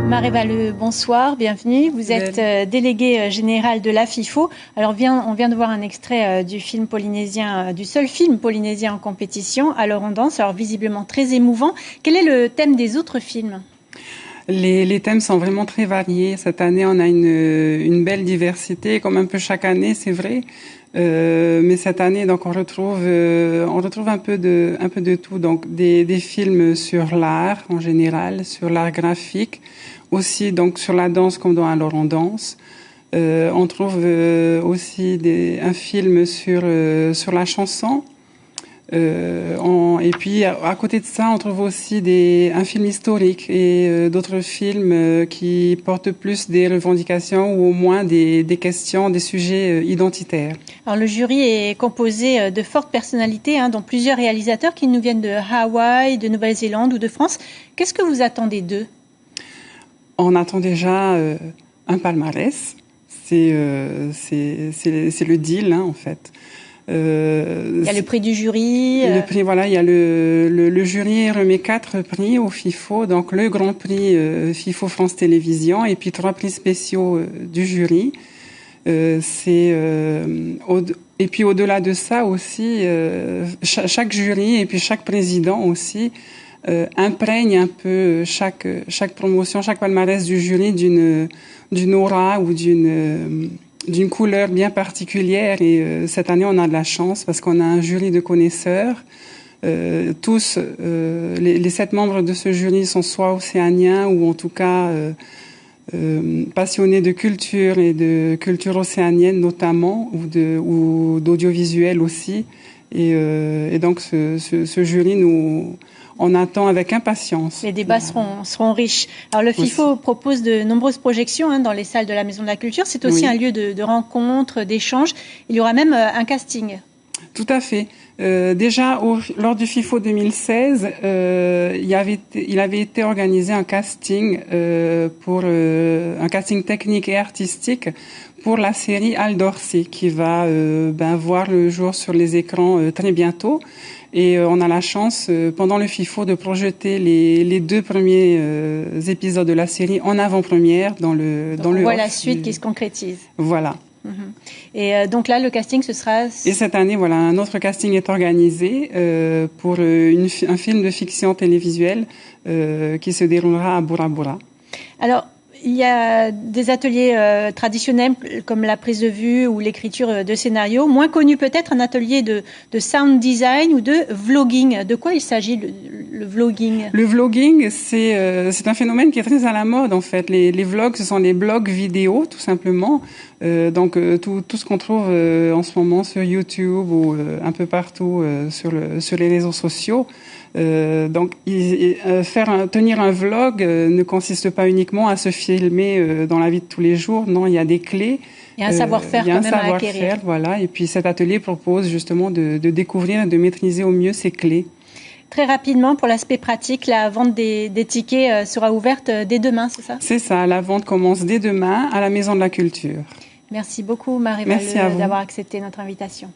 Marie-Valeu, bonsoir, bienvenue. Vous êtes déléguée générale de la FIFO. Alors, on vient de voir un extrait du film polynésien, du seul film polynésien en compétition, Alors on danse, alors visiblement très émouvant. Quel est le thème des autres films ? Les thèmes sont vraiment très variés. Cette année, on a une belle diversité, comme un peu chaque année, c'est vrai. Mais cette année, donc, on retrouve un peu de tout. Donc, des films sur l'art en général, sur l'art graphique, aussi donc sur la danse comme dans Alors on danse. On trouve aussi un film sur la chanson. Et puis à côté de ça, on trouve aussi un film historique et d'autres films qui portent plus des revendications ou au moins des questions, des sujets identitaires. Alors le jury est composé de fortes personnalités, dont plusieurs réalisateurs qui nous viennent de Hawaï, de Nouvelle-Zélande ou de France. Qu'est-ce que vous attendez d'eux ? On attend déjà un palmarès. C'est le deal, en fait. Il y a le prix du jury. Le prix, voilà, il y a le jury remet 4 prix au FIFO, donc le grand prix FIFO France Télévisions et puis 3 prix spéciaux du jury. Et puis au-delà de ça aussi, chaque jury et puis chaque président aussi imprègne un peu chaque promotion, chaque palmarès du jury d'une aura ou d'une couleur bien particulière. Et cette année, on a de la chance parce qu'on a un jury de connaisseurs. Tous, les 7 membres de ce jury sont soit océaniens ou en tout cas passionnés de culture et de culture océanienne notamment ou d'audiovisuel aussi. Et donc ce jury on attend avec impatience. Les débats seront riches. Alors le FIFO propose de nombreuses projections dans les salles de la Maison de la Culture. C'est aussi un lieu de rencontre, d'échange. Il y aura même un casting. Tout à fait. Déjà, lors du FIFO 2016, il avait été organisé un casting un casting technique et artistique pour la série Al Dorsey qui va voir le jour sur les écrans très bientôt. Et on a la chance, pendant le FIFO, de projeter les 2 premiers épisodes de la série en avant-première dans le on voit la suite qui se concrétise. Voilà. Et donc là, le casting, ce sera... Et cette année, voilà, un autre casting est organisé pour un film de fiction télévisuelle qui se déroulera à Bora Bora. Alors, il y a des ateliers traditionnels comme la prise de vue ou l'écriture de scénarios. Moins connu peut-être, un atelier de sound design ou de vlogging. De quoi il s'agit, le vlogging ? Le vlogging, c'est un phénomène qui est très à la mode en fait. Les vlogs, ce sont les blogs vidéo tout simplement. Donc tout ce qu'on trouve en ce moment sur YouTube ou un peu partout sur les réseaux sociaux. Donc tenir un vlog ne consiste pas uniquement à se filmer dans la vie de tous les jours. Non, il y a des clés. Il y a un savoir-faire quand même à acquérir. Voilà. Et puis cet atelier propose justement de découvrir et de maîtriser au mieux ces clés. Très rapidement, pour l'aspect pratique, la vente des tickets sera ouverte dès demain, c'est ça ? C'est ça, la vente commence dès demain à la Maison de la Culture. Merci beaucoup Marie-Valeu d'avoir accepté notre invitation.